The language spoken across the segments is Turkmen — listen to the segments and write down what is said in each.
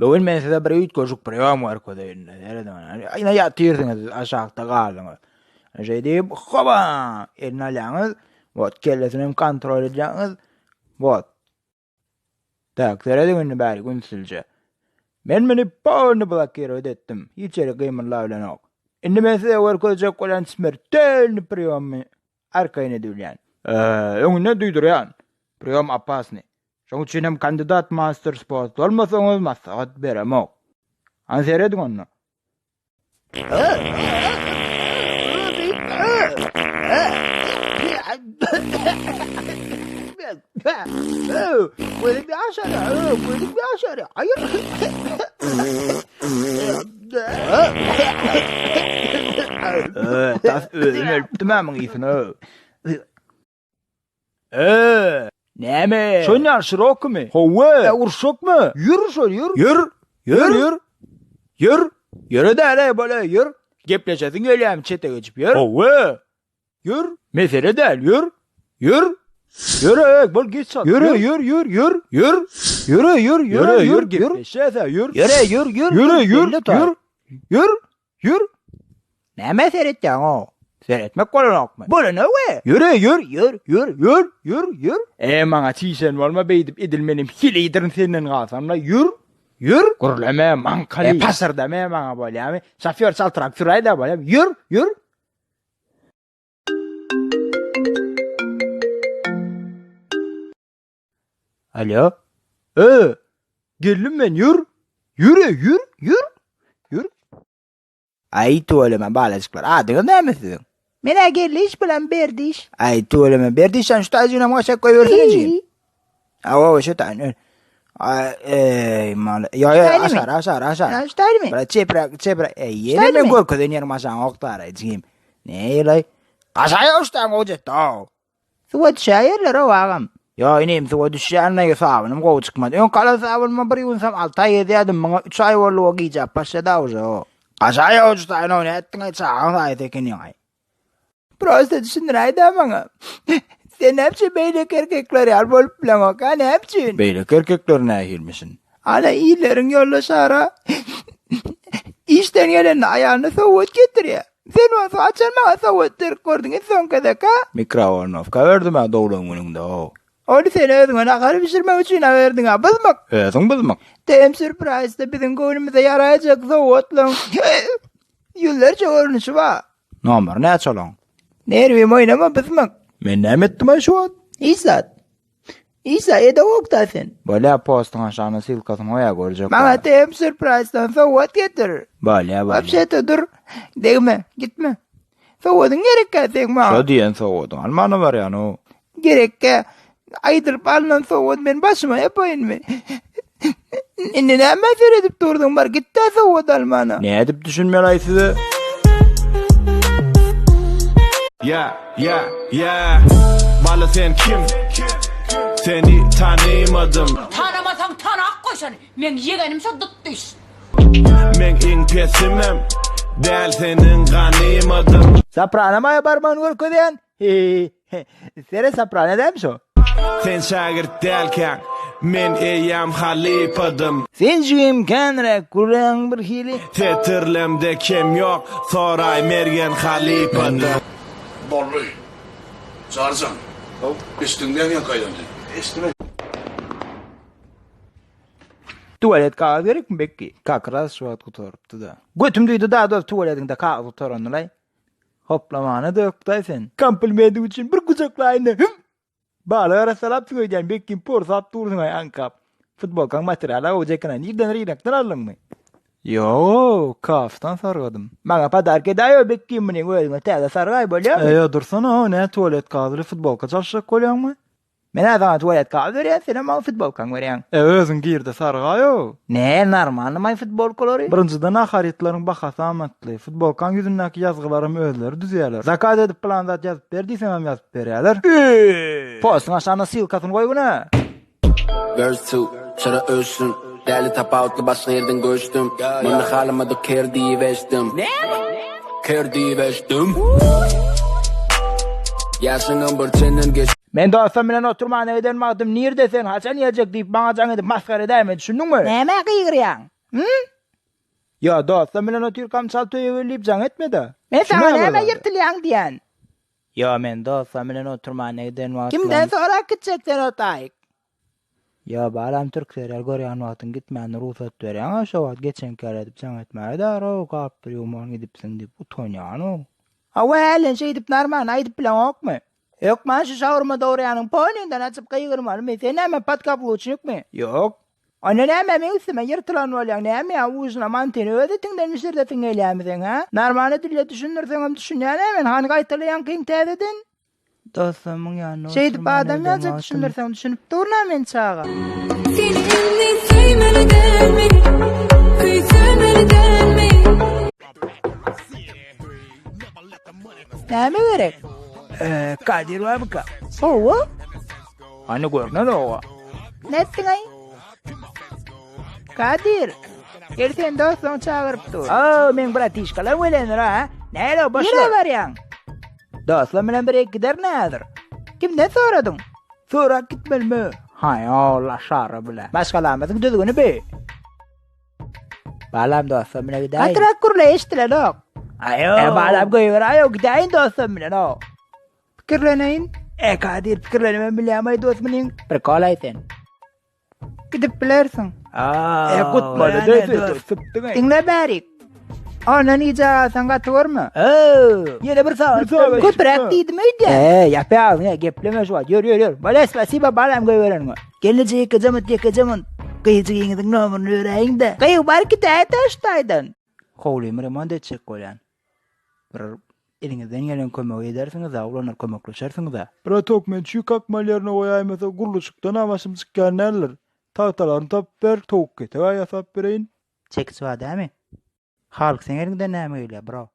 Bugün men size bir üýt gözük program görkezýän. Aýna ýatyrdyňyz aşagda galyňyz. Diýip, hoba, elini alaňyz, bot kellesini hem kontrol edýäňiz. Bot. Tak, terediňini bäri günsilje. Men meni pawny blokir etdim. Hiçeri gymyrlar bilen ok. Indi men size görkezjek bolan smertelni programy arkaýyna edilýän. Öňüne duýdurýan. Program apasny. Şoň üçin hem kandidat master sport bolmasaňyz maslahat beremok. Anseredin onu. Puede bir aşağı. Hayır. Das öldüm tamam ýysyny. Näme? Şoňar şirokmy? Howe. Urşokmy? Yür şol, yür. Yür. Yürü däle bola, yür. Gepleşesiň gelýär çete geçip yür. Howe. Yür. Mesele däl, yür. Yürü, bol geç sat. Yürü. Gepleşese, yür. Yür. Näme seretýäň o? Seretmek bolanokmy? Bolany we. Yür. Maňa çiýsen bolma beýdip edilmenim hilidirin senden gasamla yür. Gurlama mankaly. Pasarda maňa bolýarmy? Şoför çaltyrak süraýda bolýar. Yür. Alo? Geldim men, yür. Ay tuvalama balacıklar. Adyňyz näme sizin? Mene gelýiş bilen Berdiş. Ay tuvalama Berdiş sen şu taýyna maşa koýberseňi. Awa şu taýny. Ay mal. Ya aşar. Ştaýmy? Bra çepra. Ýene men görkezýän maşa oktara ejim. Neýle? Aşaýa uçtan gojetda. Suwat şaýerler o agam. Ya inim suwat düşýärne ýasabynym gowy çykmady. Ýa kala sabynyma bir ýunsam 6 ay edýärdim. Maňa 3 ay boldy o gijap paşada o. Aşaýa uçtan onu etdiňe çağın aýdykyn ýa. Prosta düşünýärdi maňa. Sen näçe beýlek erkekler ýar bolup bilen oka näçe? Beýlek erkekler nähilmisin? Ana iýlerin ýollaşara. İşden gelen aýalyny sowat getirýär. Sen o saçma sowat gördüňiz soňkadaka? Mikrofonovka berdim ha dowlaň önünde o. Onu sen özüňe nahar pişirmek üçin berdiň ha, bızmak. Bızmak. Tem surprise'da bizim göwnümize ýaraýajak sowatlaň. Ýıllarça görnüşi bar. Nomer näçe olan? Nerwim oynama bızmak. Men näme etdim şu an? İsa eda oktasın. Bola postun aşağına silkasyny oya görjek. Maňa tem surprise'dan sowat getir. Bola. Apşeta dur. Degme, gitme. Sowadyň gerekkä maňa. Şo diýen sowadyň almany bar ýany. Gerekkä. Aýdyryp alynan sowat men başyma ýapaýynmy? Indi näme edip durdyň bar gitdi sowat almana. Ne edip düşünmeýärsiz? Ya. Bala sen kim? Seni tanımadım. Tanımasam tanak koşan. Men yegenim şu tutduş. Men iň pesimem. Däl senin ganymadım. Sapranama ýaparman görkezýän. Sere saprana dämşo? Sen şagirt dälken men eýam halipadım. Sen jüýüm kenrek gurlaň bir hili. Tetirlemde kim ýok, soraý mergen halipadım. Bolly. Sarjan. Üstünden ýa gaýlandy. Üstüne. Tuvalet kağıt gerekmi Bekki? Kakras şuat kuturupdy da. Götüm duýdy da tuvaletiňde kağıt tutaranyly. Hoplamany dökdi sen. Komplimenti üçin bir gujaklaýny. Balara salap söýdän Bekki porsap durdyň aýankap. Futbolkaň materiala o jekana nirden rinakdan aldyňmy? Yo, kaftan sargadym. Maňa padark edäýär Bekki meni gözüňe täze sargaý bolýar. Ýa dursana, ne tuvalet kağıdy futbolka çalşak bolýarmy? Men adam tuvalet kağıdy berýär, sen ama futbolkaň berýän. Özüň girdi sargaýo. Ne, normal my futbol kolary? Birinjiden aharetlaryň bahasy amatly. Futbolkaň ýüzündäki ýazgylarym özleri düzýärler. Zakat edip plandat ýazyp berdiňem hem ýazyp berýärler. Postun aşağına silkasyny goýguna. Verse 2, şara ölsün. Däli tapawtly başga ýerden göçdüm. Meni halymady kerdi weşdim. Kerdi weşdim. Ýaşyňam bir çenden geç. Men dostum bilen oturmana gidermagdym. Nirde sen haçan ýajak diýip baňa jaň edip maskara edäme, düşündiňmi? Näme gygyrýaň? Ya dostum bilen oturkam çal töýelip jaň etmedi. Men sana näme ýertilýäň diýen? Ya men dostum bilen oturmana gidermagdym. Kimden sonra gitjekden otaýyk? Ya balam türkler görýän wagtyň gitmäni ruhsat berýän, şo wagt geçen kere edip jaň etmädi da, ro gap bir ýomon gidipsiň diýip utanýan o. Awalen şey edip narman aýdyp bilen okmy? Yok man şu şawurma doğrayanın poninden açıp kıygırmalı mı? Sen hemen patkaplı uçunuk mu? Yok. Ana näme men üstüme yırtılan bolýan näme ya uzuna manteni ödetinden misirdetin eýlämisen ha? Narmany dille düşünürseň düşünýän hemen han gaýtylýan kyn täzeden. Dostumyň ýanyna şey edip adam ýazık düşünürseň düşünüp durna men çağa. Seni elini sevmeliden mi? Kıysemmeliden mi? Näme gerek? Kadir var mı ka? Owa? Hani görnen owa. Nettin ay? Kadir. Erten dostum çağırıp dur. Men bratişkalar welenir ha. Näle başla? Nere barýan? Dostum bilen bir gider nädir? Kimden soradyň? Sorak gitmelmi? Hay Allah şara bilen. Başgalarymyzyň düzgünü be. Balam dostum bilen gider. Atrak kurla eşdiler ok. Ayo. Balam goýur ayo gideýin dostum bilen o. Fikirleneyin. Kadir fikirlenemem bilýärmi dostumyň? Bir galaýsyn. Gidip bilersin. Kutmaly dostum. Dinle bärik. Anan ýa gatywarmy? Ýene bir saat. Köprak diýdim öýde. Ýapýar, gepleme şu. Ýür. Bale spasiba balam goýberenmi? Gelecek jaman gyýjygyňyň nomuny öýreýinde. Gyýy barky täştaýdan. Howly remont etjek bolýan. Bir elinizden gelen kömek edersiniz, awlanar kömekleşersiniz da. Pratok men şu kakmalyaryna goýaýmasa guruluşykdan awaşym çykýanlar. Tahtalaryny tap ber, tok gete ýasap bereýin. Çekis var dämi? Halk sen elinden näme öýle, bro?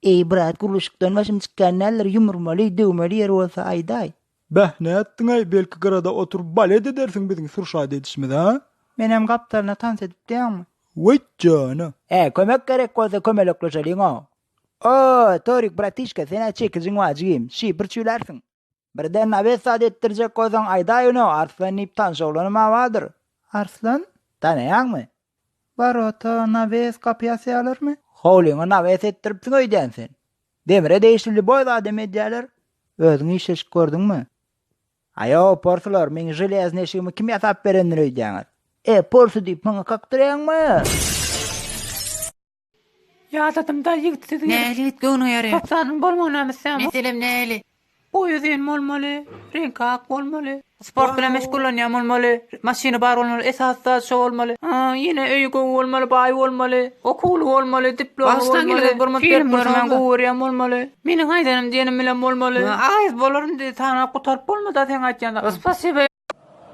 Brat guruluşykdan awaşym çykýanlar ýumurmaly, döwmeli ýer bolsa aýday. Bäh, näetdiň aý? Belki garada oturup balet edersiň biziň surşady edişmede, ha? Menem gaptalyna tans edip diýärmi? Wait jana. Kömek gerek bolsa kömelekleşeliň o. Torik bratişka sen çekizin wajym. Şi bir çülersin. Birden nabe saadettirjek kozaň aýdaýyny Arslan iptan şowlanyma wadyr. Arslan? Tanýarmy? Barota nabe kapýasy alyrmy? Howlyňa nabe ettiripsiň öýden sen. Demire değişli boýda adam edýärler. Özüň işleş gördüňmi? Ayo porsular, men jelezny eşigimi kim ýasap berendir öýdäňiz? Porsu diýip maňa kakdyrýarmy? Ýazadım da ýigit dedi. Näli git göwnü ýary. Topsanyň bolmagyna sen. Meselem näli? Boýuzyn bolmaly, renkak bolmaly, sport bilen meşgullanýan bolmaly, maşyna bar bolmaly, esasda şo bolmaly. Ýene öýgü bolmaly, baý bolmaly, okuly bolmaly, diploma bolmaly, film görmän görýän bolmaly. Meniň aýdanym diýenim bilen bolmaly. Aýyz bolarym diýip tana gutarp bolmada sen aýtjanda. Spasiba.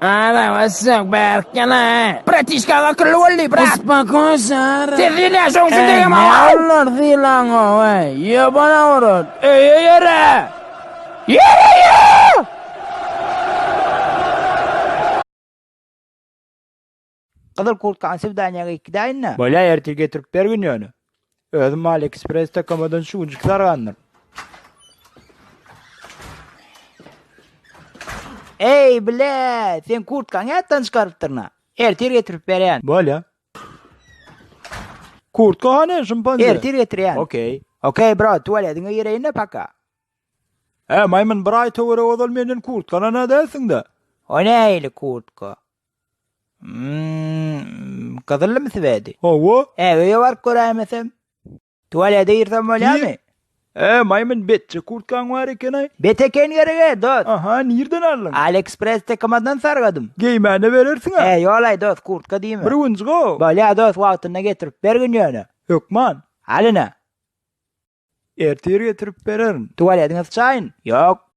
Wassak berkana. Pratişka akıllı boldy, brat. Uspakosar. Tezine şoň şundagam awal. Allah dilan o, ýa orat. Yere. Kadar kurtkan sevdanyaga ikidayna. Bola ertir getirip bergin ýöne. Özüm AliExpress'te kamadan şuncuk sarganlar. Ey bile, sen kurtkan ýatdan çykarypdyrna. Ertir getirip berýän. Bola. Kurtka hane şimpanze. Ertir getirýän. Okey bro, tuvaletiňe ýereýine paka. Maymun bir ay tövere odal menden kurtkana ne dersin de? O neyle kurtka? Kızıllı mı sevedi? Owa? Öyle var göremesem. Tuvalede yirsem bolýarmy? Maymun betçe kurtkan var eken ay. Beteken gerege dost. Aha, nirden aldın? AliExpress'te kamadan sargadım. Giymene verirsin ha? Yolay dost, kurtka diýme. Bir günçgo? Bolýa dost, wagtyna getirip bergin ýöne. Yok man. Alyna. Ertir getirip bererin. Tuvaletiňiz çaýyn? Yok.